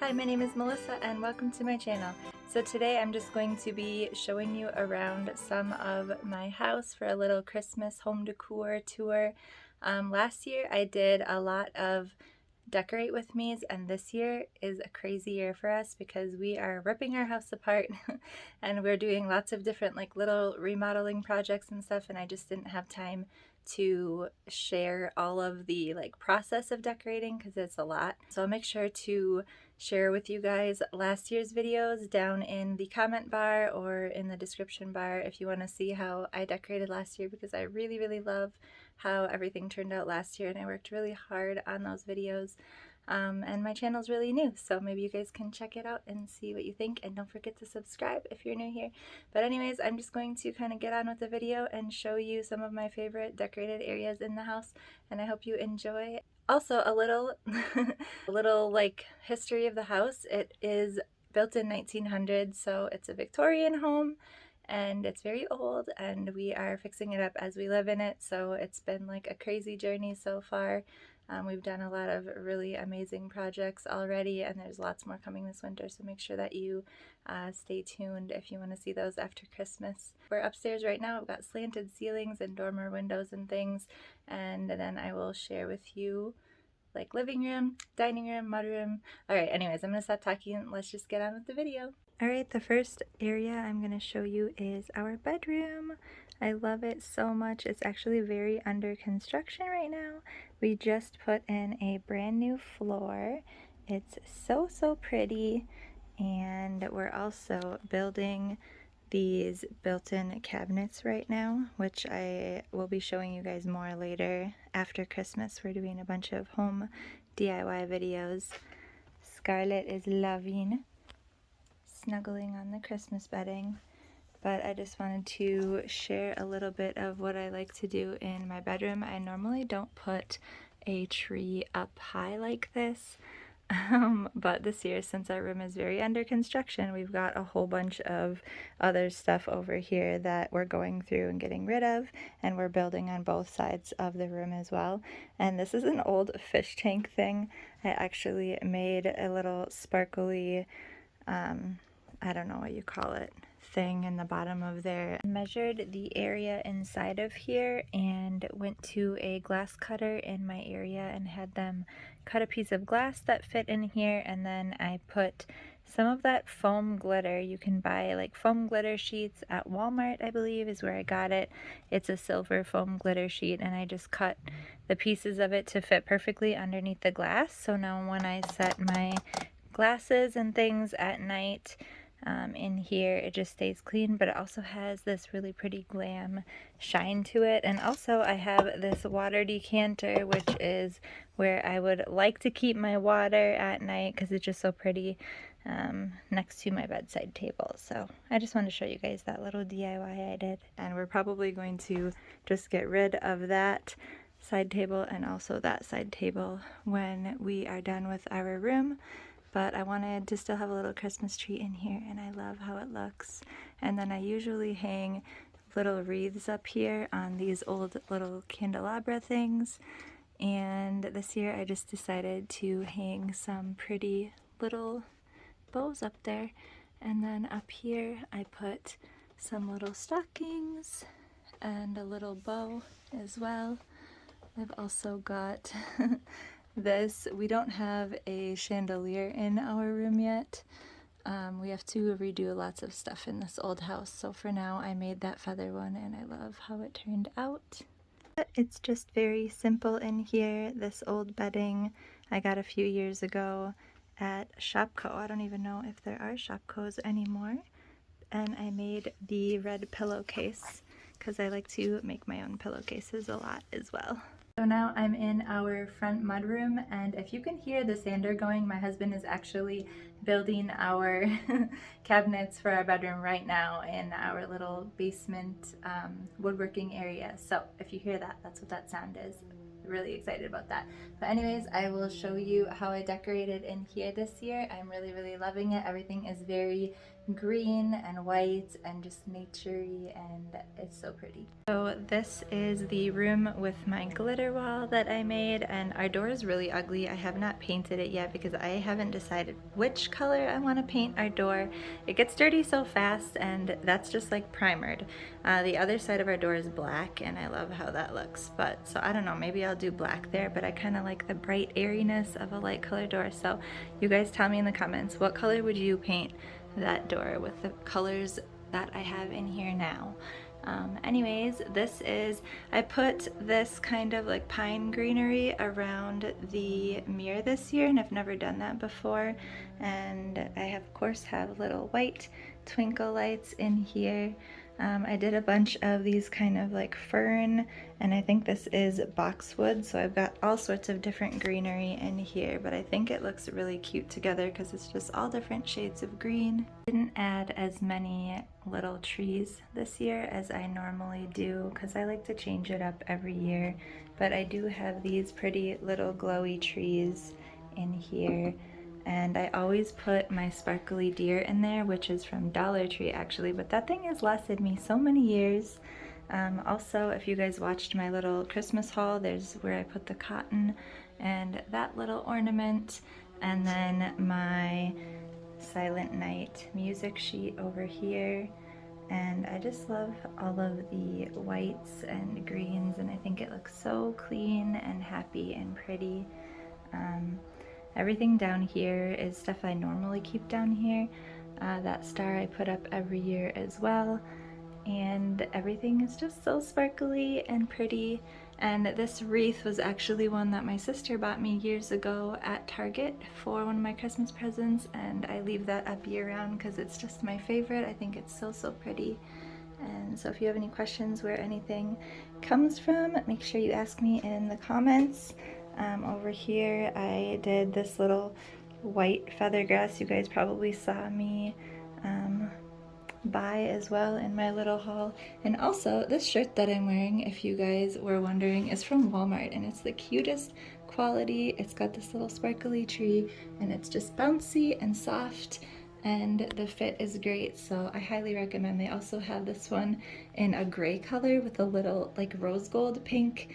Hi, my name is Melissa and welcome to my channel. So today I'm just going to be showing you around some of my house for a little Christmas home decor tour. Last year I did a lot of decorate with me's, and this year is a crazy year for us because we are ripping our house apart and we're doing lots of different like little remodeling projects and stuff, and I just didn't have time to share all of the like process of decorating because it's a lot. So I'll make sure to share with you guys last year's videos down in the comment bar or in the description bar if you want to see how I decorated last year, because I really love how everything turned out last year and I worked really hard on those videos. And my channel's really new, so maybe you guys can check it out and see what you think, and don't forget to subscribe if you're new here. But anyways, I'm just going to kind of get on with the video and show you some of my favorite decorated areas in the house, and I hope you enjoy. Also, a little a little like history of the house. It is built in 1900, so it's a Victorian home and it's very old, and we are fixing it up as we live in it, so it's been like a crazy journey so far. We've done a lot of really amazing projects already, and there's lots more coming this winter, so make sure that you stay tuned if you want to see those after Christmas. We're upstairs right now. We've got slanted ceilings and dormer windows and things, and then I will share with you like living room, dining room, mudroom. Alright, anyways, I'm going to stop talking. Let's just get on with the video. Alright, the first area I'm going to show you is our bedroom. I love it so much. It's actually very under construction right now. We just put in a brand new floor. It's so pretty, and we're also building these built-in cabinets right now, which I will be showing you guys more later after Christmas. We're doing a bunch of home DIY videos. Scarlett is loving snuggling on the Christmas bedding, but I just wanted to share a little bit of what I like to do in my bedroom. I normally don't put a tree up high like this, but this year, since our room is very under construction, we've got a whole bunch of other stuff over here that we're going through and getting rid of, and we're building on both sides of the room as well. And this is an old fish tank thing. I actually made a little sparkly, I don't know what you call it, thing in the bottom of there. I measured the area inside of here and went to a glass cutter in my area and had them cut a piece of glass that fit in here, and then I put some of that foam glitter. You can buy like foam glitter sheets at Walmart, I believe is where I got it. It's a silver foam glitter sheet, and I just cut the pieces of it to fit perfectly underneath the glass. So now when I set my glasses and things at night, in here, it just stays clean, but it also has this really pretty glam shine to it. And also I have this water decanter, which is where I would like to keep my water at night because it's just so pretty, next to my bedside table. So I just wanted to show you guys that little DIY I did. And we're probably going to just get rid of that side table and also that side table when we are done with our room. But I wanted to still have a little Christmas tree in here, and I love how it looks. And then I usually hang little wreaths up here on these old little candelabra things. And this year I just decided to hang some pretty little bows up there. And then up here I put some little stockings and a little bow as well. I've also got this. We don't have a chandelier in our room yet. We have to redo lots of stuff in this old house, so for now I made that feather one and I love how it turned out. It's just very simple in here. This old bedding I got a few years ago at Shopko. I don't even know if there are Shopkos anymore. And I made the red pillowcase because I like to make my own pillowcases a lot as well. So now I'm in our front mudroom, and if you can hear the sander going, my husband is actually building our cabinets for our bedroom right now in our little basement woodworking area. So if you hear that, that's what that sound is. really excited about that. But anyways, I will show you how I decorated in here this year. I'm really loving it. Everything is very green and white and just naturey, and it's so pretty. So this is the room with my glitter wall that I made, and our door is really ugly. I have not painted it yet because I haven't decided which color I want to paint our door. It gets dirty so fast, and that's just like primered. The other side of our door is black, and I love how that looks, but so I don't know, maybe I'll do black there, but I kind of like the bright airiness of a light color door. So you guys tell me in the comments, what color would you paint that door with the colors that I have in here now? Anyways, I put this kind of like pine greenery around the mirror this year, and I've never done that before. And I of course have little white twinkle lights in here. I did a bunch of these kind of like fern, and I think this is boxwood, so I've got all sorts of different greenery in here, but I think it looks really cute together because it's just all different shades of green. Didn't add as many little trees this year as I normally do because I like to change it up every year, but I do have these pretty little glowy trees in here. And I always put my sparkly deer in there, which is from Dollar Tree actually, but that thing has lasted me so many years. Also, if you guys watched my little Christmas haul, there's where I put the cotton and that little ornament, and then my Silent Night music sheet over here. And I just love all of the whites and greens, and I think it looks so clean and happy and pretty. Everything down here is stuff I normally keep down here. That star I put up every year as well. And everything is just so sparkly and pretty. And this wreath was actually one that my sister bought me years ago at Target for one of my Christmas presents, and I leave that up year round because it's just my favorite. I think it's so pretty. And so if you have any questions where anything comes from, make sure you ask me in the comments. Over here I did this little white feather grass you guys probably saw me buy as well in my little haul. And also this shirt that I'm wearing, if you guys were wondering, is from Walmart, and it's the cutest quality. It's got this little sparkly tree, and it's just bouncy and soft, and the fit is great, so I highly recommend. They also have this one in a gray color with a little like rose gold pink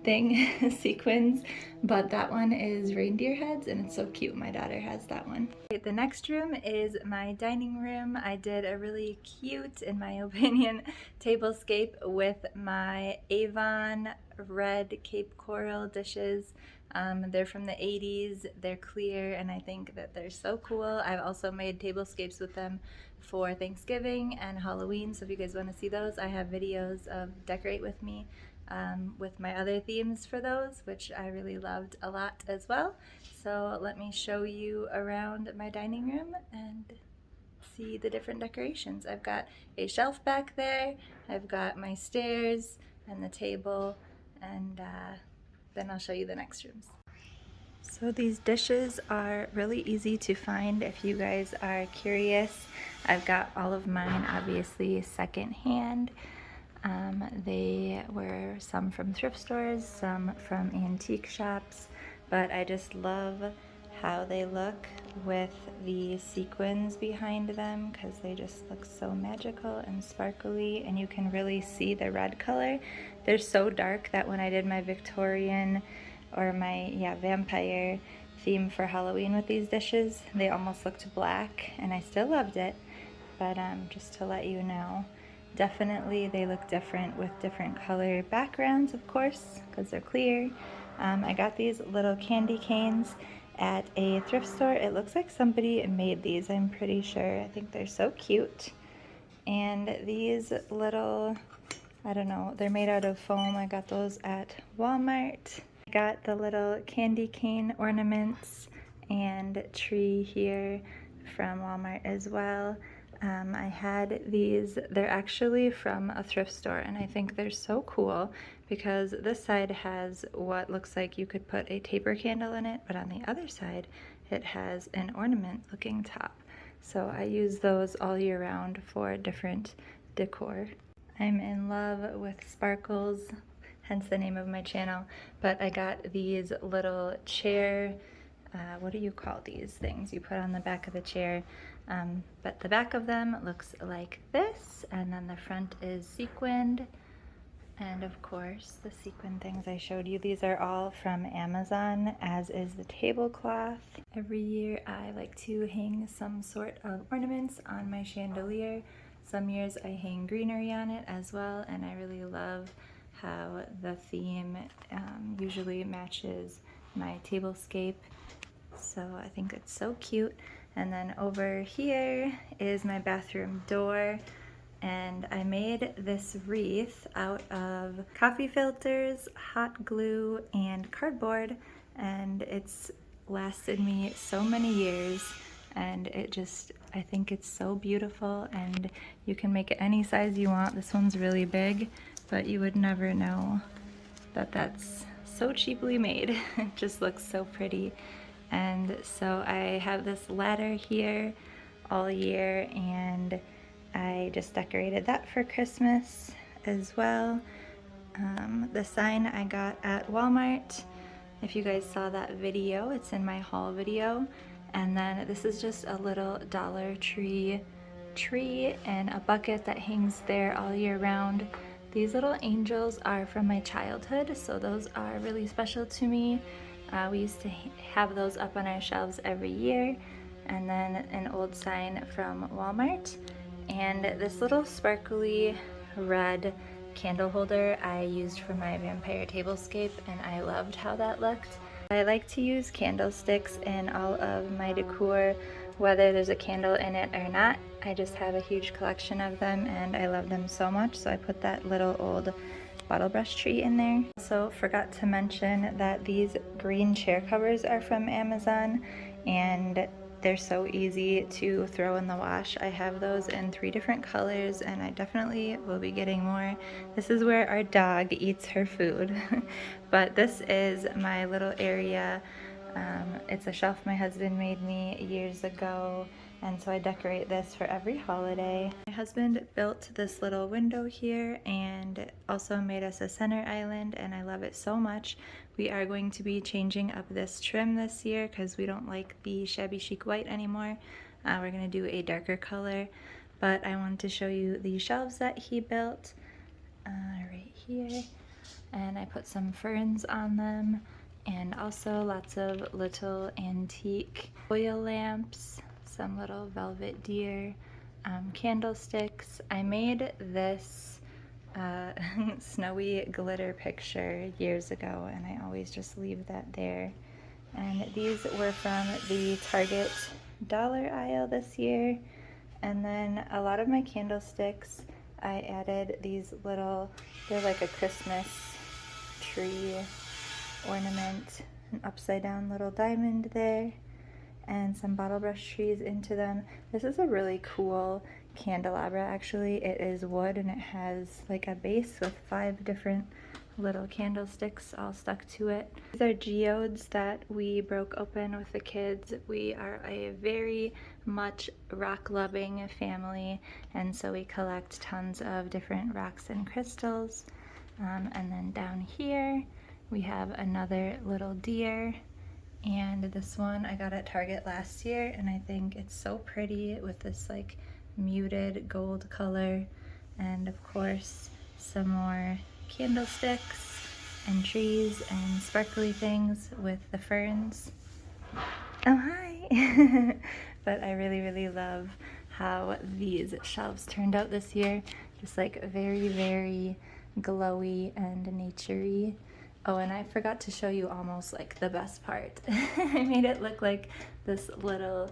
thing sequins, but that one is reindeer heads, and it's so cute. My daughter has that one. The next room is my dining room. I did a really cute, in my opinion, tablescape with my Avon red Cape Coral dishes. They're from the 80s, they're clear, and I think that they're so cool. I've also made tablescapes with them for Thanksgiving and Halloween, so if you guys want to see those, I have videos of Decorate With Me with my other themes for those, which I really loved a lot as well. So let me show you around my dining room and see the different decorations. I've got a shelf back there, I've got my stairs and the table, and then I'll show you the next rooms. So these dishes are really easy to find if you guys are curious. I've got all of mine obviously secondhand. They were some from thrift stores, some from antique shops, but I just love how they look with the sequins behind them because they just look so magical and sparkly, and you can really see the red color. They're so dark that when I did my Victorian or my vampire theme for Halloween with these dishes, they almost looked black, and I still loved it, but just to let you know. Definitely they look different with different color backgrounds, of course, because they're clear. I got these little candy canes at a thrift store. It looks like somebody made these, I'm pretty sure. I think they're so cute. And these little, I don't know, they're made out of foam. I got those at Walmart. I got the little candy cane ornaments and tree here from Walmart as well. I had these, they're actually from a thrift store, and I think they're so cool because this side has what looks like you could put a taper candle in it, but on the other side it has an ornament looking top. So I use those all year round for different decor. I'm in love with sparkles hence the name of my channel. But I got these little chair, what do you call these things you put on the back of the chair? But the back of them looks like this, and then the front is sequined. And of course, the sequin things I showed you, these are all from Amazon, as is the tablecloth. Every year I like to hang some sort of ornaments on my chandelier. Some years I hang greenery on it as well, and I really love how the theme usually matches my tablescape. So I think it's so cute. And then over here is my bathroom door. And I made this wreath out of coffee filters, hot glue, and cardboard, and it's lasted me so many years, and I think it's so beautiful, and you can make it any size you want. This one's really big, but you would never know that that's so cheaply made. It just looks so pretty. And so I have this ladder here all year, and I just decorated that for Christmas as well. The sign I got at Walmart. If you guys saw that video, it's in my haul video. And then this is just a little Dollar Tree tree and a bucket that hangs there all year round. These little angels are from my childhood, so those are really special to me. We used to have those up on our shelves every year. And then an old sign from Walmart. And this little sparkly red candle holder I used for my vampire tablescape, and I loved how that looked. I like to use candlesticks in all of my decor, whether there's a candle in it or not. I just have a huge collection of them, and I love them so much, so I put that little old bottle brush tree in there. Also forgot to mention that these green chair covers are from Amazon, and they're so easy to throw in the wash. I have those in 3 different colors, and I definitely will be getting more. This is where our dog eats her food. But this is my little area. It's a shelf my husband made me years ago, and so I decorate this for every holiday. My husband built this little window here and also made us a center island, and I love it so much. We are going to be changing up this trim this year because we don't like the shabby chic white anymore. We're going to do a darker color, but I wanted to show you the shelves that he built right here. And I put some ferns on them, and also lots of little antique oil lamps, some little velvet deer, candlesticks. I made this snowy glitter picture years ago, and I always just leave that there. And these were from the Target dollar aisle this year. And then a lot of my candlesticks, I added these little, they're like a Christmas tree ornament, an upside down little diamond there, and some bottle brush trees into them. This is a really cool candelabra. Actually, it is wood, and it has like a base with 5 different little candlesticks all stuck to it. These are geodes that we broke open with the kids. We are a very much rock-loving family, and so we collect tons of different rocks and crystals. And then down here we have another little deer, and this one I got at Target last year, and I think it's so pretty with this like muted gold color. And of course some more candlesticks and trees and sparkly things with the ferns. Oh hi! But I really love how these shelves turned out this year. Just like very glowy and naturey. Oh, and I forgot to show you almost like the best part. I made it look like this little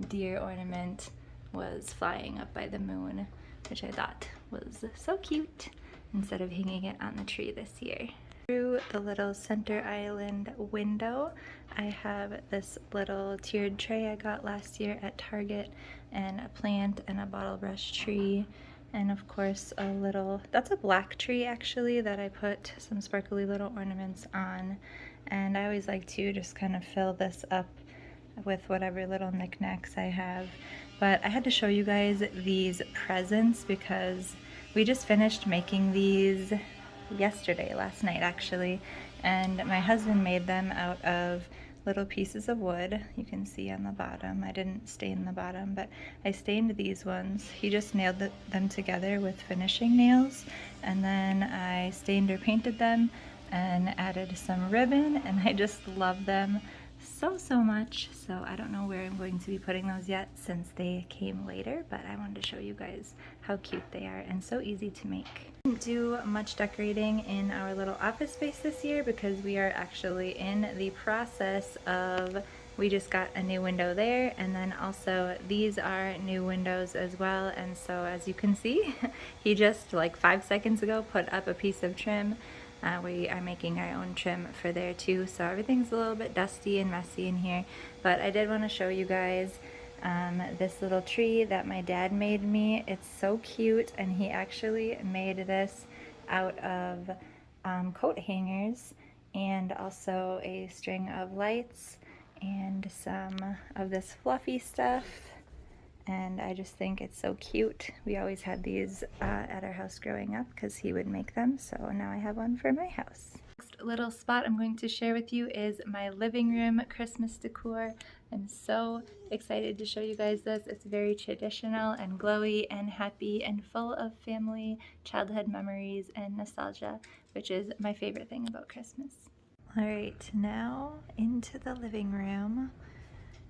deer ornament was flying up by the moon, which I thought was so cute, instead of hanging it on the tree this year. Through the little center island window, I have this little tiered tray I got last year at Target, and a plant and a bottle brush tree, and of course a little, that's a black tree actually, that I put some sparkly little ornaments on. And I always like to just kind of fill this up with whatever little knickknacks I have. But I had to show you guys these presents because we just finished making these last night actually, and my husband made them out of little pieces of wood. You can see on the bottom. I didn't stain the bottom, but I stained these ones. He just nailed them together with finishing nails, and then I stained or painted them and added some ribbon, and I just love them so much. So I don't know where I'm going to be putting those yet since they came later, but I wanted to show you guys how cute they are and so easy to make. Didn't do much decorating in our little office space this year because we are actually in the process of, we just got a new window there, and then also these are new windows as well. And so as you can see, he just like 5 seconds ago put up a piece of trim. We are making our own trim for there too, so everything's a little bit dusty and messy in here. But I did want to show you guys this little tree that my dad made me. It's so cute, and he actually made this out of coat hangers and also a string of lights and some of this fluffy stuff. And I just think it's so cute. We always had these at our house growing up because he would make them, so now I have one for my house. Next little spot I'm going to share with you is my living room Christmas decor. I'm so excited to show you guys this. It's very traditional and glowy and happy and full of family, childhood memories, and nostalgia, which is my favorite thing about Christmas. All right, now into the living room.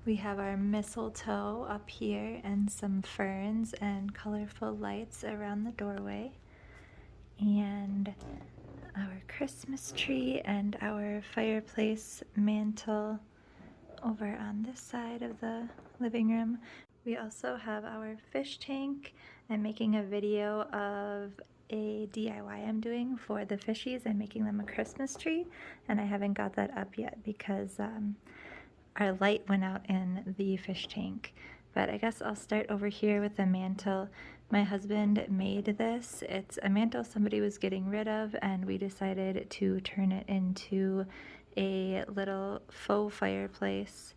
We have our mistletoe up here and some ferns and colorful lights around the doorway, and our Christmas tree and our fireplace mantle over on this side of the living room. We also have our fish tank. I'm making a video of a DIY I'm doing for the fishies. I'm making them a Christmas tree, and I haven't got that up yet because our light went out in the fish tank. But I guess I'll start over here with the mantle. My husband made this. It's a mantle somebody was getting rid of, and we decided to turn it into a little faux fireplace.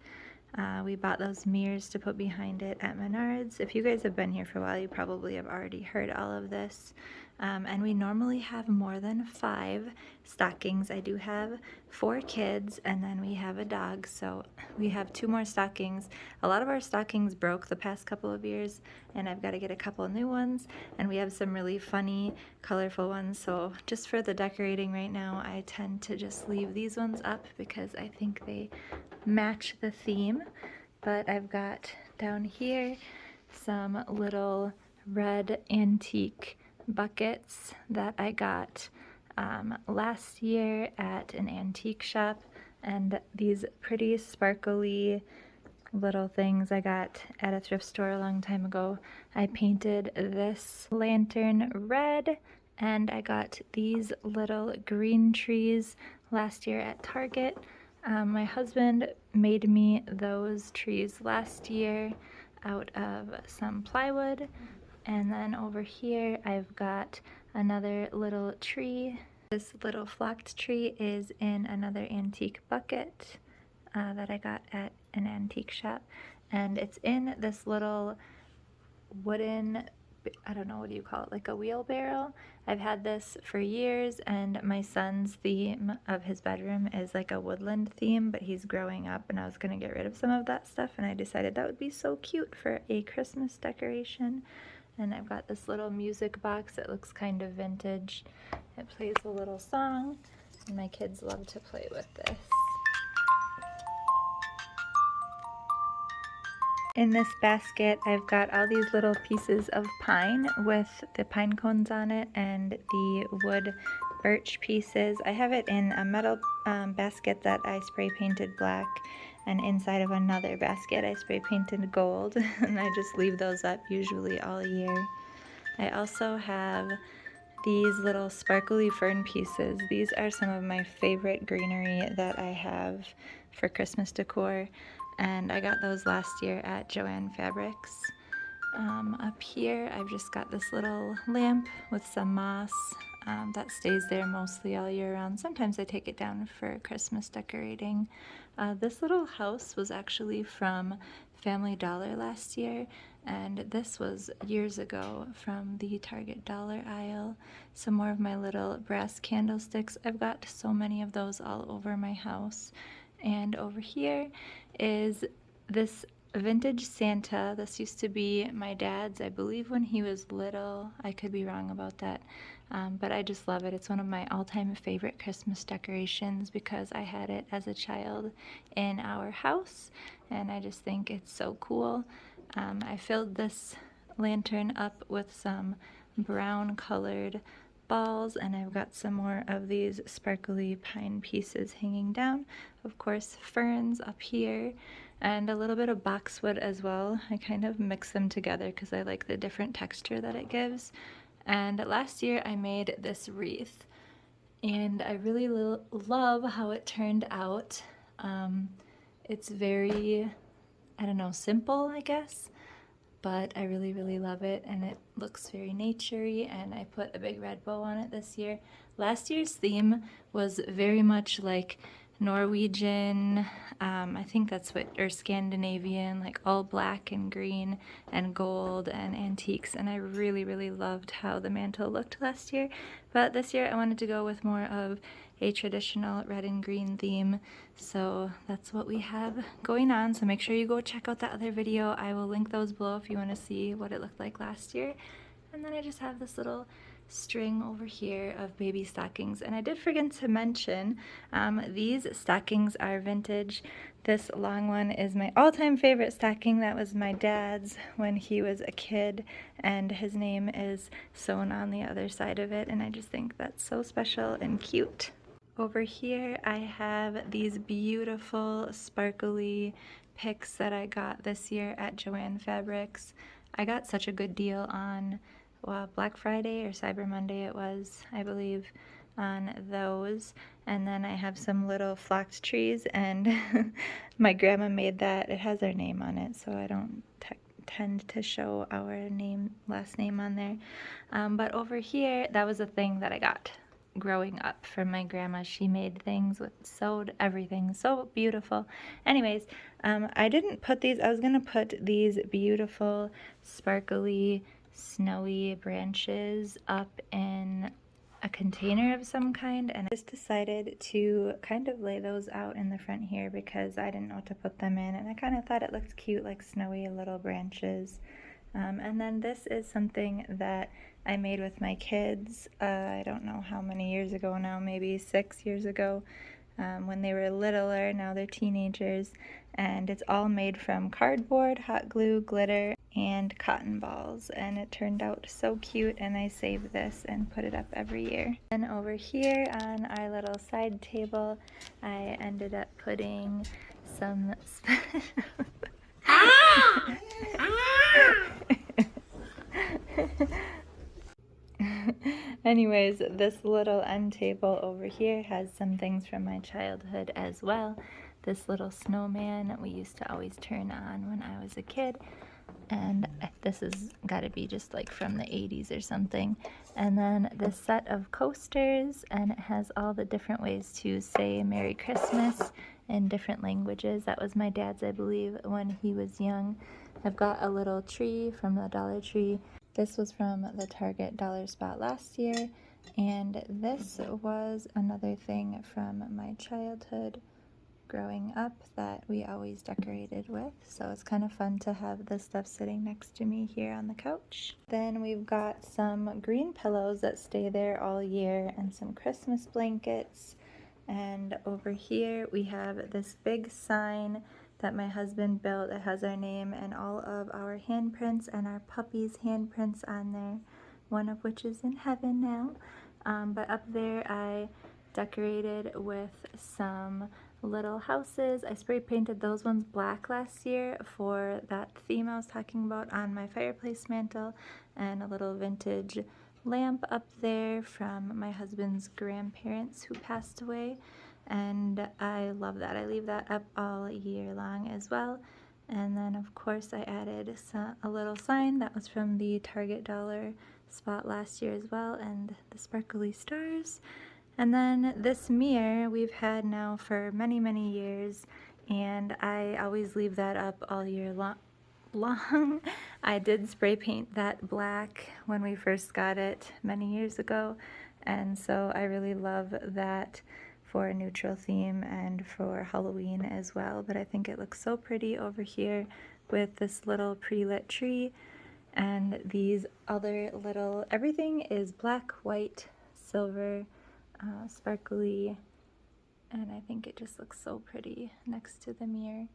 We bought those mirrors to put behind it at Menards. If you guys have been here for a while, you probably have already heard all of this. And we normally have more than 5 stockings. I do have 4 kids, and then we have a dog, so we have 2 more stockings. A lot of our stockings broke the past couple of years, and I've got to get a couple of new ones, and we have some really funny, colorful ones. So just for the decorating right now, I tend to just leave these ones up because I think they match the theme. But I've got down here some little red antique buckets that I got last year at an antique shop, and these pretty sparkly little things I got at a thrift store a long time ago. I painted this lantern red, and I got these little green trees last year at Target. My husband made me those trees last year out of some plywood. And then over here I've got another little tree. This little flocked tree is in another antique bucket that I got at an antique shop, and it's in this little wooden, I don't know, what do you call it, like a wheelbarrow. I've had this for years, and my son's theme of his bedroom is like a woodland theme, but he's growing up and I was going to get rid of some of that stuff, and I decided that would be so cute for a Christmas decoration. And I've got this little music box that looks kind of vintage. It plays a little song, and my kids love to play with this. In this basket, I've got all these little pieces of pine with the pine cones on it and the wood birch pieces. I have it in a metal basket that I spray painted black, and inside of another basket I spray painted gold, and I just leave those up usually all year. I also have these little sparkly fern pieces. These are some of my favorite greenery that I have for Christmas decor, and I got those last year at Joann Fabrics. Up here I've just got this little lamp with some moss that stays there mostly all year round. Sometimes I take it down for Christmas decorating. This little house was actually from Family Dollar last year, and this was years ago from the Target dollar aisle. Some more of my little brass candlesticks. I've got so many of those all over my house. And over here is this vintage Santa. This used to be my dad's, I believe, when he was little. I could be wrong about that. But I just love it. It's one of my all-time favorite Christmas decorations because I had it as a child in our house, and I just think it's so cool. I filled this lantern up with some brown colored balls, and I've got some more of these sparkly pine pieces hanging down. Of course, ferns up here, and a little bit of boxwood as well. I kind of mix them together because I like the different texture that it gives. And last year I made this wreath, and I really love how it turned out. It's very, I don't know, simple, I guess, but I really love it, and it looks very naturey, and I put a big red bow on it this year. Last year's theme was very much like Norwegian, I think that's what, or Scandinavian, like all black and green and gold and antiques, and I really loved how the mantle looked last year. But this year I wanted to go with more of a traditional red and green theme, so that's what we have going on. So make sure you go check out that other video. I will link those below if you want to see what it looked like last year. And then I just have this little string over here of baby stockings, and I did forget to mention these stockings are vintage. This long one is my all-time favorite stocking. That was my dad's when he was a kid, and his name is sewn on the other side of it, and I just think that's so special and cute. Over here I have these beautiful sparkly picks that I got this year at Joann Fabrics. I got such a good deal on Black Friday or Cyber Monday it was, I believe, on those. And then I have some little flocked trees, and my grandma made that. It has our name on it, so I don't tend to show our last name on there. But over here, that was a thing that I got growing up from my grandma. She made things with sewed everything, so beautiful. Anyways, I didn't put these. I was gonna put these beautiful sparkly snowy branches up in a container of some kind, and I just decided to kind of lay those out in the front here because I didn't know what to put them in, and I kind of thought it looked cute, like snowy little branches. And then this is something that I made with my kids, I don't know how many years ago now, maybe 6 years ago, when they were littler. Now they're teenagers, and it's all made from cardboard, hot glue, glitter, and cotton balls, and it turned out so cute, and I save this and put it up every year. And over here on our little side table, I ended up putting some Anyways, this little end table over here has some things from my childhood as well. This little snowman we used to always turn on when I was a kid, and this has got to be just like from the 80s or something. And then this set of coasters, and it has all the different ways to say Merry Christmas in different languages. That was my dad's, I believe, when he was young. I've got a little tree from the Dollar Tree. This was from the Target dollar spot last year, and this was another thing from my childhood growing up that we always decorated with, so it's kind of fun to have this stuff sitting next to me here on the couch. Then we've got some green pillows that stay there all year, and some Christmas blankets. And over here we have this big sign that my husband built. It has our name and all of our handprints and our puppy's handprints on there, one of which is in heaven now. But up there I decorated with some little houses. I spray painted those ones black last year for that theme I was talking about on my fireplace mantle, and a little vintage lamp up there from my husband's grandparents who passed away, and I love that. I leave that up all year long as well. And then of course I added a little sign that was from the Target dollar spot last year as well, and the sparkly stars. And then this mirror we've had now for many years, and I always leave that up all year long. long. I did spray paint that black when we first got it many years ago, and so I really love that for a neutral theme and for Halloween as well. But I think it looks so pretty over here with this little pre-lit tree and these other little, everything is black, white, silver, sparkly, and I think it just looks so pretty next to the mirror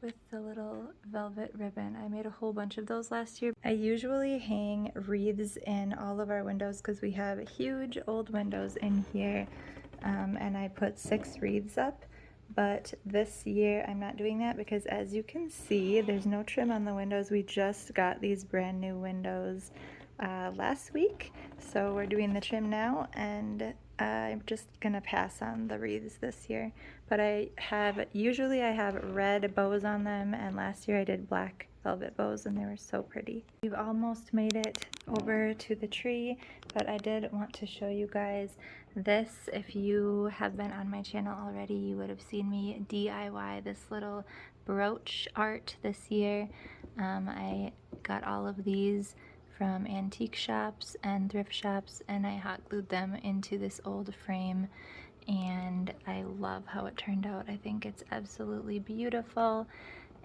with the little velvet ribbon. I made a whole bunch of those last year. I usually hang wreaths in all of our windows because we have huge old windows in here, and I put 6 wreaths up. But this year I'm not doing that because, as you can see, there's no trim on the windows. We just got these brand new windows last week, so we're doing the trim now, and I'm just gonna pass on the wreaths this year. But usually I have red bows on them, and last year I did black velvet bows and they were so pretty. We've almost made it over to the tree, but I did want to show you guys this. If you have been on my channel already, you would have seen me DIY this little brooch art this year. I got all of these from antique shops and thrift shops, and I hot glued them into this old frame, and I love how it turned out. I think it's absolutely beautiful.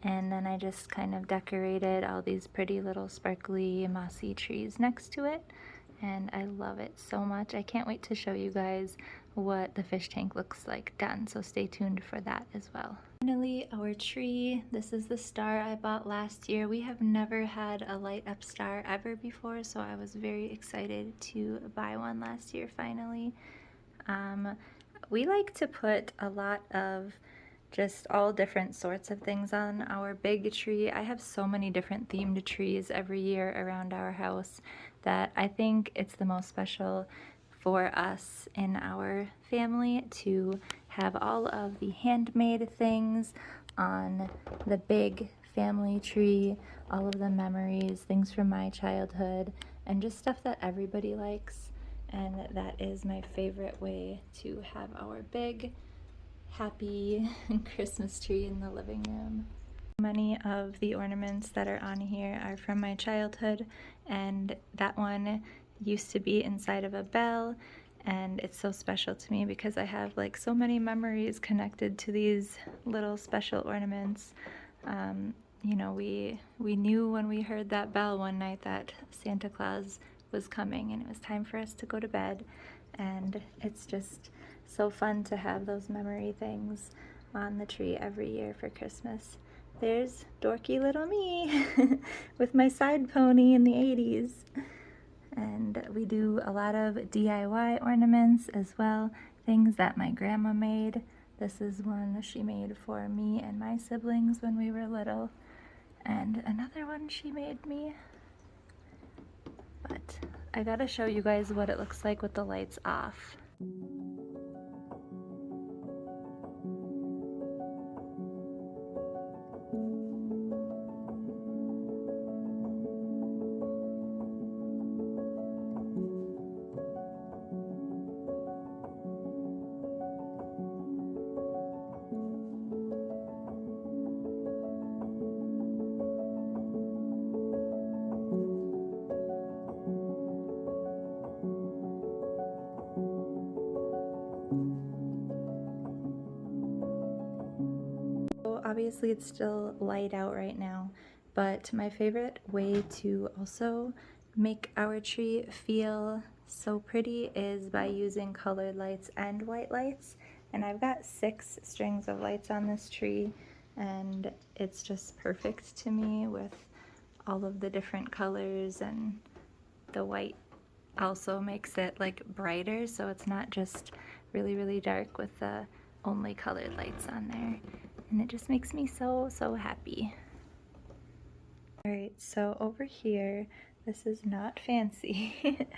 And then I just kind of decorated all these pretty little sparkly mossy trees next to it, and I love it so much. I can't wait to show you guys what the fish tank looks like done, so stay tuned for that as well. Finally, our tree. This is the star I bought last year. We have never had a light up star ever before, so I was very excited to buy one last year finally. We like to put a lot of just all different sorts of things on our big tree. I have so many different themed trees every year around our house that I think it's the most special for us in our family to have all of the handmade things on the big family tree, all of the memories, things from my childhood, and just stuff that everybody likes. And that is my favorite way to have our big happy Christmas tree in the living room. Many of the ornaments that are on here are from my childhood, and that one used to be inside of a bell, and it's so special to me because I have like so many memories connected to these little special ornaments. You know, we knew when we heard that bell one night that Santa Claus was coming and it was time for us to go to bed, and it's just so fun to have those memory things on the tree every year for Christmas. There's dorky little me with my side pony in the 80s. And we do a lot of DIY ornaments as well, things that my grandma made. This is one she made for me and my siblings when we were little, and another one she made me. But I gotta show you guys what it looks like with the lights off. Obviously it's still light out right now, but my favorite way to also make our tree feel so pretty is by using colored lights and white lights. And I've got 6 strings of lights on this tree, and it's just perfect to me with all of the different colors, and the white also makes it like brighter, so it's not just really dark with the only colored lights on there. And it just makes me so happy. Alright, so over here, this is not fancy.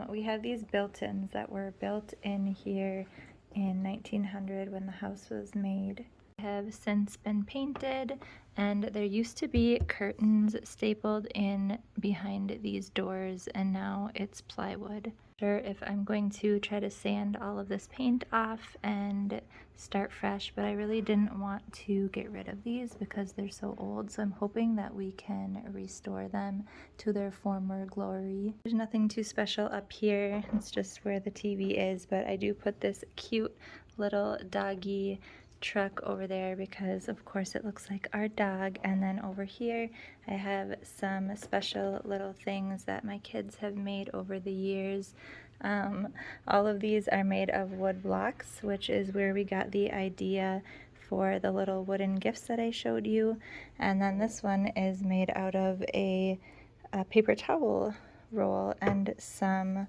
We have these built-ins that were built in here in 1900 when the house was made. They have since been painted, and there used to be curtains stapled in behind these doors, and now it's plywood. Sure if I'm going to try to sand all of this paint off and start fresh, but I really didn't want to get rid of these because they're so old, so I'm hoping that we can restore them to their former glory. There's nothing too special up here, it's just where the TV is, but I do put this cute little doggy truck over there because of course it looks like our dog. And then over here I have some special little things that my kids have made over the years. All of these are made of wood blocks, which is where we got the idea for the little wooden gifts that I showed you. And then this one is made out of a paper towel roll and some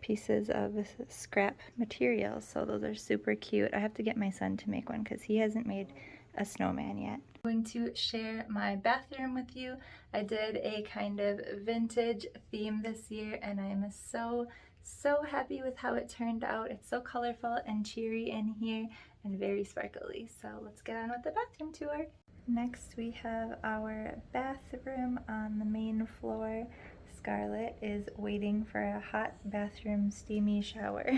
pieces of scrap material, so those are super cute. I have to get my son to make one because he hasn't made a snowman yet. I'm going to share my bathroom with you. I did a kind of vintage theme this year and I am so happy with how it turned out. It's so colorful and cheery in here and very sparkly. So let's get on with the bathroom tour. Next we have our bathroom on the main floor. Scarlett is waiting for a hot bathroom steamy shower,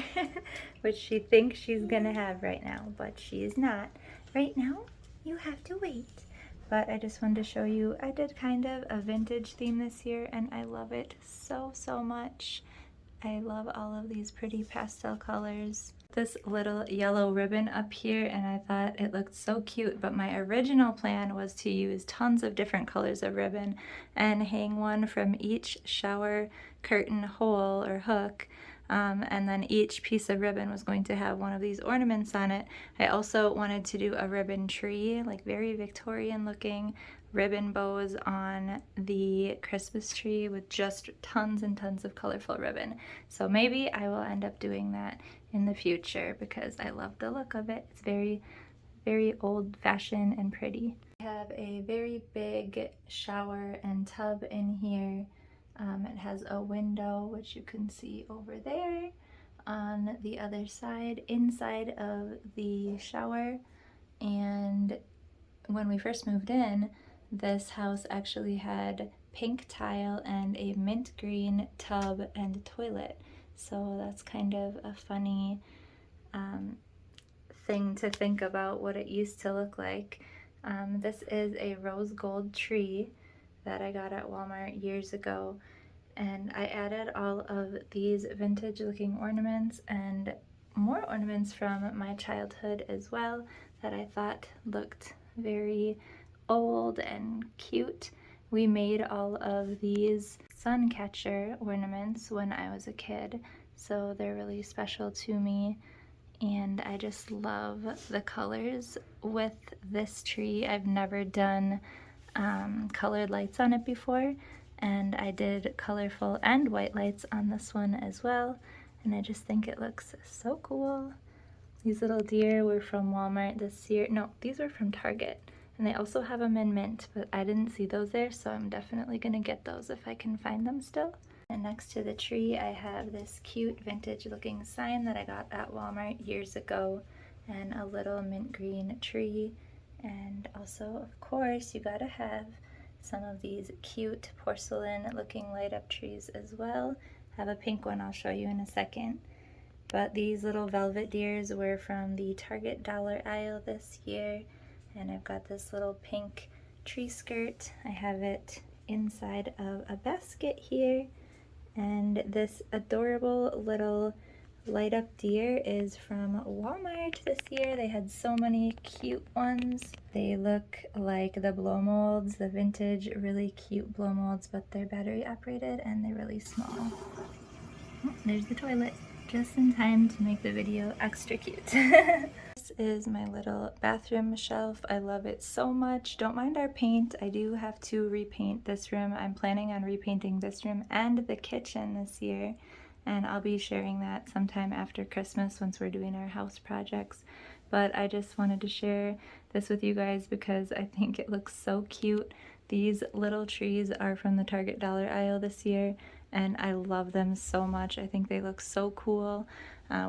which she thinks she's gonna have right now, but she is not. Right now, you have to wait. But I just wanted to show you, I did kind of a vintage theme this year and I love it so much. I love all of these pretty pastel colors. This little yellow ribbon up here and I thought it looked so cute, but my original plan was to use tons of different colors of ribbon and hang one from each shower curtain hole or hook. And then each piece of ribbon was going to have one of these ornaments on it. I also wanted to do a ribbon tree, like very Victorian looking ribbon bows on the Christmas tree with just tons and tons of colorful ribbon. So maybe I will end up doing that in the future because I love the look of it. It's very old-fashioned and pretty. I have a very big shower and tub in here. It has a window, which you can see over there. On the other side, inside of the shower. And when we first moved in, this house actually had pink tile and a mint green tub and a toilet. So that's kind of a funny thing to think about what it used to look like. This is a rose gold tree that I got at Walmart years ago, and I added all of these vintage looking ornaments and more ornaments from my childhood as well that I thought looked very old and cute. We made all of these sun catcher ornaments when I was a kid, so they're really special to me. And I just love the colors with this tree. I've never done colored lights on it before, and I did colorful and white lights on this one as well, and I just think it looks so cool. These little deer were from Walmart this year. No, these were from Target, and they also have them in mint, but I didn't see those there, so I'm definitely gonna get those if I can find them still. And next to the tree I have this cute vintage looking sign that I got at Walmart years ago, and a little mint green tree. And also, of course, you gotta have some of these cute porcelain looking light up trees as well. I have a pink one I'll show you in a second. But these little velvet deers were from the Target dollar aisle this year. And I've got this little pink tree skirt. I have it inside of a basket here. And this adorable little light up deer is from Walmart this year. They had so many cute ones. They look like the blow molds, the vintage really cute blow molds, but they're battery operated and they're really small. Oh, there's the toilet, just in time to make the video extra cute. This is my little bathroom shelf. I love it so much. Don't mind our paint. I do have to repaint this room. I'm planning on repainting this room and the kitchen this year, and I'll be sharing that sometime after Christmas once we're doing our house projects. But I just wanted to share this with you guys because I think it looks so cute. These little trees are from the Target dollar aisle this year, and I love them so much. I think they look so cool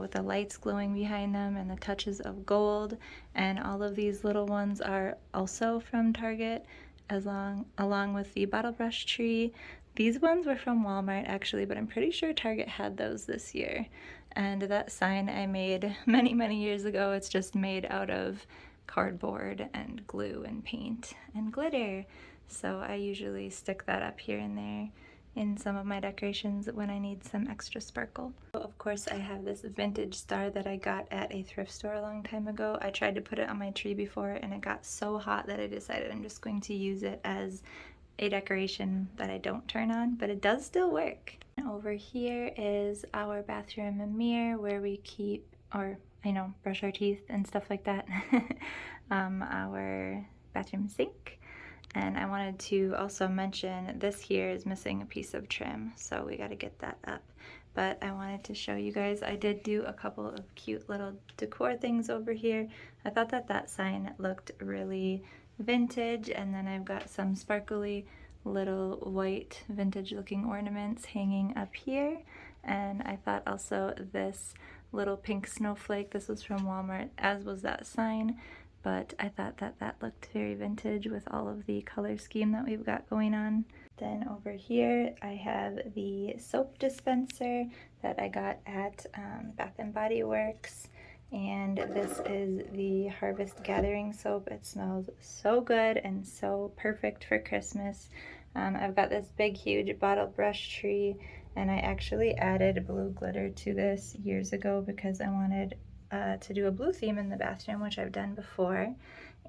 with the lights glowing behind them and the touches of gold. And all of these little ones are also from Target, along with the bottle brush tree, These ones were from Walmart actually, but I'm pretty sure Target had those this year. And that sign I made many, many years ago. It's just made out of cardboard and glue and paint and glitter. So I usually stick that up here and there in some of my decorations when I need some extra sparkle. Of course, I have this vintage star that I got at a thrift store a long time ago. I tried to put it on my tree before and it got so hot that I decided I'm just going to use it as a decoration that I don't turn on, but it does still work. Over here is our bathroom mirror where we keep, or brush our teeth and stuff like that. Our bathroom sink. And I wanted to also mention this here is missing a piece of trim, so we got to get that up. But I wanted to show you guys, I did do a couple of cute little decor things over here. I thought that that sign looked really vintage, and then I've got some sparkly little white vintage looking ornaments hanging up here. And I thought also this little pink snowflake, this was from Walmart, as was that sign. But I thought that that looked very vintage with all of the color scheme that we've got going on. Then over here I have the soap dispenser that I got at Bath and Body Works. And this is the Harvest Gathering soap. It smells so good and so perfect for Christmas. I've got this big huge bottle brush tree, and I actually added blue glitter to this years ago because I wanted to do a blue theme in the bathroom, which I've done before.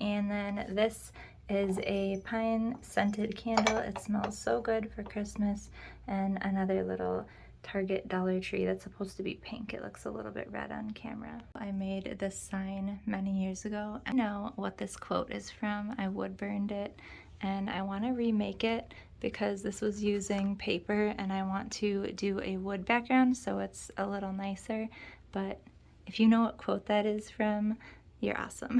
And then this is a pine scented candle. It smells so good for Christmas. And another little Target Dollar Tree that's supposed to be pink. It looks a little bit red on camera. I made this sign many years ago. I know what this quote is from. I wood burned it, and I want to remake it because this was using paper and I want to do a wood background so it's a little nicer. But if you know what quote that is from, you're awesome.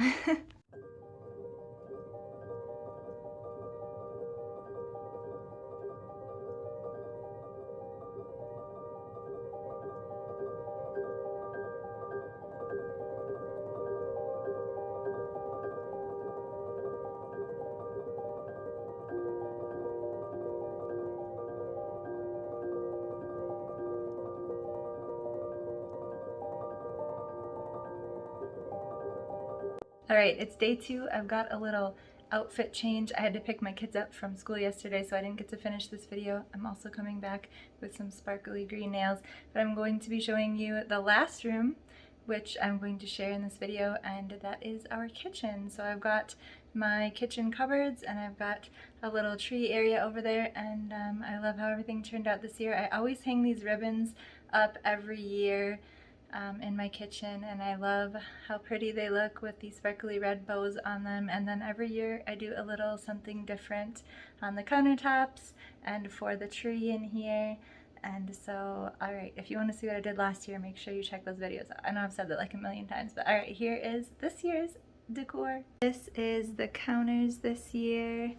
All right, it's day 2. I've got a little outfit change. I had to pick my kids up from school yesterday, so I didn't get to finish this video. I'm also coming back with some sparkly green nails, but I'm going to be showing you the last room, which I'm going to share in this video, and that is our kitchen. So I've got my kitchen cupboards, and I've got a little tree area over there, and I love how everything turned out this year. I always hang these ribbons up every year in my kitchen, and I love how pretty they look with these sparkly red bows on them. And then every year I do a little something different on the countertops and for the tree in here. And so, alright, if you want to see what I did last year, make sure you check those videos out. I know I've said that like a million times, but alright, here is this year's decor. This is the counters this year,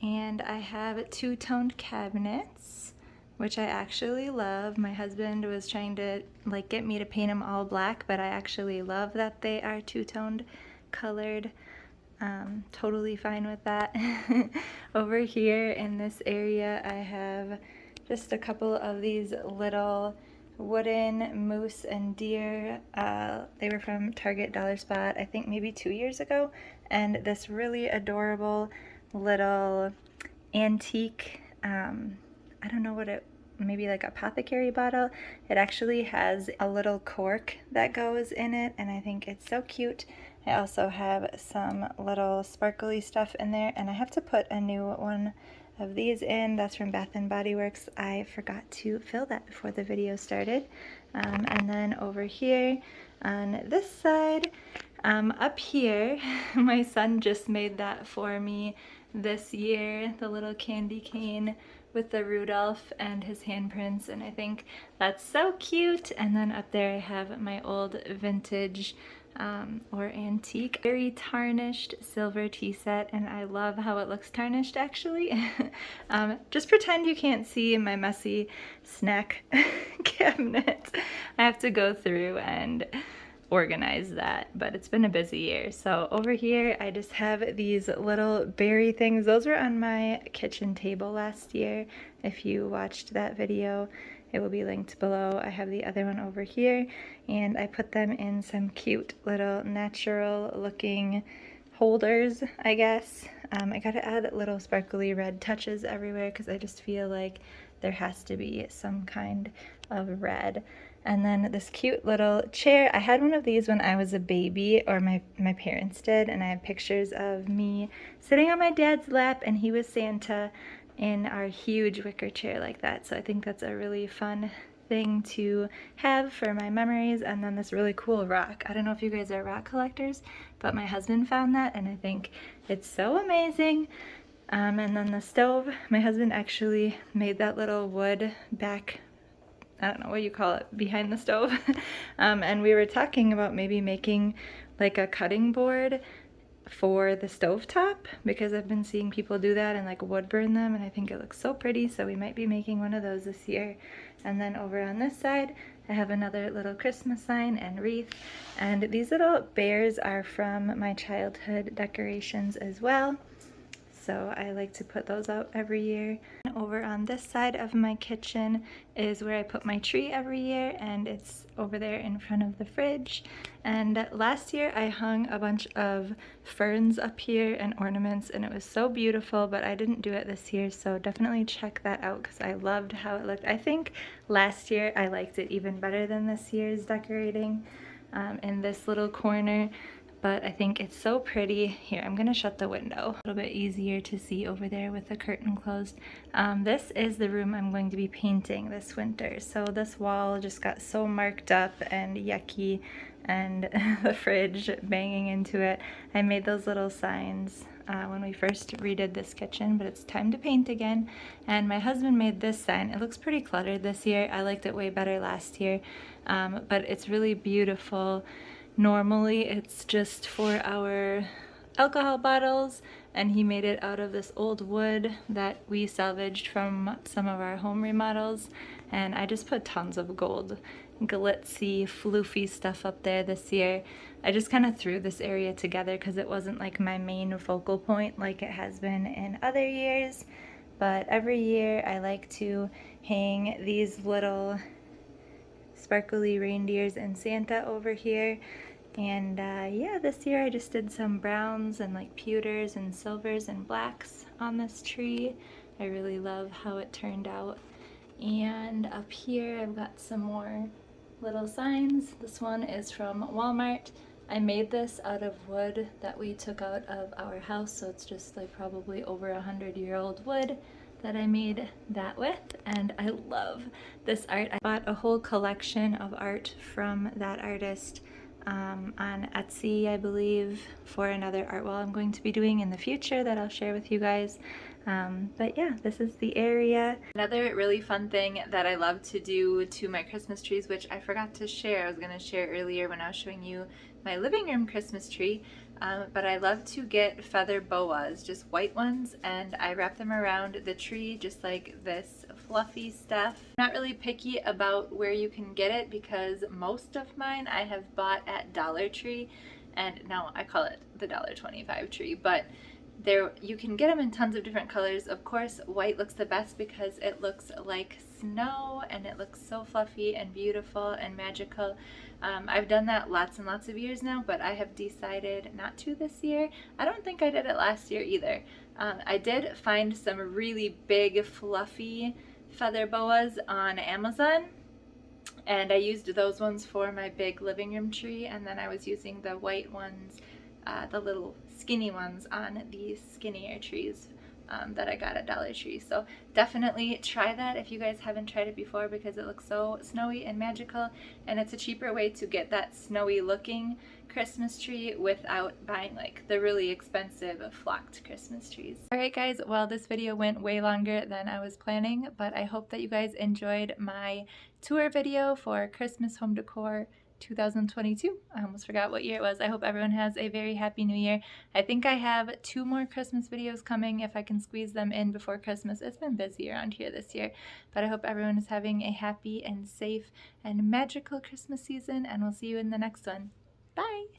and I have two-toned cabinets, which I actually love. My husband was trying to get me to paint them all black, but I actually love that they are two-toned colored. Totally fine with that. Over here in this area I have just a couple of these little wooden moose and deer. They were from Target Dollar Spot, I think maybe 2 years ago. And this really adorable little antique, I don't know what maybe like apothecary bottle. It actually has a little cork that goes in it, and I think it's so cute. I also have some little sparkly stuff in there, and I have to put a new one of these in. That's from Bath and Body Works. I forgot to fill that before the video started. And then over here on this side, up here, my son just made that for me this year, the little candy cane with the Rudolph and his handprints, and I think that's so cute. And then up there I have my old vintage or antique, very tarnished silver tea set, and I love how it looks tarnished actually. Just pretend you can't see my messy snack cabinet. I have to go through and organize that, but it's been a busy year. So over here I just have these little berry things. Those were on my kitchen table last year. If you watched that video, it will be linked below. I have the other one over here, and I put them in some cute little natural looking holders, I guess. I gotta add little sparkly red touches everywhere because I just feel like there has to be some kind of red. And then this cute little chair. I had one of these when I was a baby, or my parents did, and I have pictures of me sitting on my dad's lap and he was Santa in our huge wicker chair like that. So I think that's a really fun thing to have for my memories. And then this really cool rock. I don't know if you guys are rock collectors, but my husband found that and I think it's so amazing. And then the stove, my husband actually made that little wood back, I don't know what you call it, behind the stove. And we were talking about maybe making like a cutting board for the stovetop, because I've been seeing people do that and like wood burn them, and I think it looks so pretty, so we might be making one of those this year. And then over on this side I have another little Christmas sign and wreath, and these little bears are from my childhood decorations as well, so I like to put those out every year. Over on this side of my kitchen is where I put my tree every year, and it's over there in front of the fridge. And last year I hung a bunch of ferns up here and ornaments, and it was so beautiful, but I didn't do it this year, so definitely check that out because I loved how it looked. I think last year I liked it even better than this year's decorating in this little corner. But I think it's so pretty. Here, I'm gonna shut the window. A little bit easier to see over there with the curtain closed. This is the room I'm going to be painting this winter. So this wall just got so marked up and yucky, and the fridge banging into it. I made those little signs when we first redid this kitchen, but it's time to paint again. And my husband made this sign. It looks pretty cluttered this year. I liked it way better last year, but it's really beautiful. Normally it's just for our alcohol bottles, and he made it out of this old wood that we salvaged from some of our home remodels, and I just put tons of gold glitzy floofy stuff up there this year. I just kind of threw this area together because it wasn't like my main focal point like it has been in other years, but every year I like to hang these little sparkly reindeers and Santa over here. And yeah, this year I just did some browns and like pewters and silvers and blacks on this tree. I really love how it turned out. And up here I've got some more little signs. This one is from Walmart. I made this out of wood that we took out of our house, so it's just like probably over 100-year-old wood that I made that with, and I love this art. I bought a whole collection of art from that artist on Etsy, I believe, for another art wall I'm going to be doing in the future that I'll share with you guys. But yeah, this is the area. Another really fun thing that I love to do to my Christmas trees, which I forgot to share, I was going to share earlier when I was showing you my living room Christmas tree, but I love to get feather boas, just white ones, and I wrap them around the tree just like this fluffy stuff. I'm not really picky about where you can get it because most of mine I have bought at Dollar Tree, and no, I call it the $1.25 tree, but there you can get them in tons of different colors. Of course, white looks the best because it looks like snow and it looks so fluffy and beautiful and magical. I've done that lots and lots of years now, but I have decided not to this year. I don't think I did it last year either. I did find some really big fluffy feather boas on Amazon, and I used those ones for my big living room tree, and then I was using the white ones, the little skinny ones, on these skinnier trees that I got at Dollar Tree. So definitely try that if you guys haven't tried it before, because it looks so snowy and magical, and it's a cheaper way to get that snowy looking Christmas tree without buying like the really expensive flocked Christmas trees. Alright guys, well this video went way longer than I was planning, but I hope that you guys enjoyed my tour video for Christmas home decor 2022. I almost forgot what year it was. I hope everyone has a very happy new year. I think I have 2 more Christmas videos coming if I can squeeze them in before Christmas. It's been busy around here this year, but I hope everyone is having a happy and safe and magical Christmas season, and we'll see you in the next one. Bye!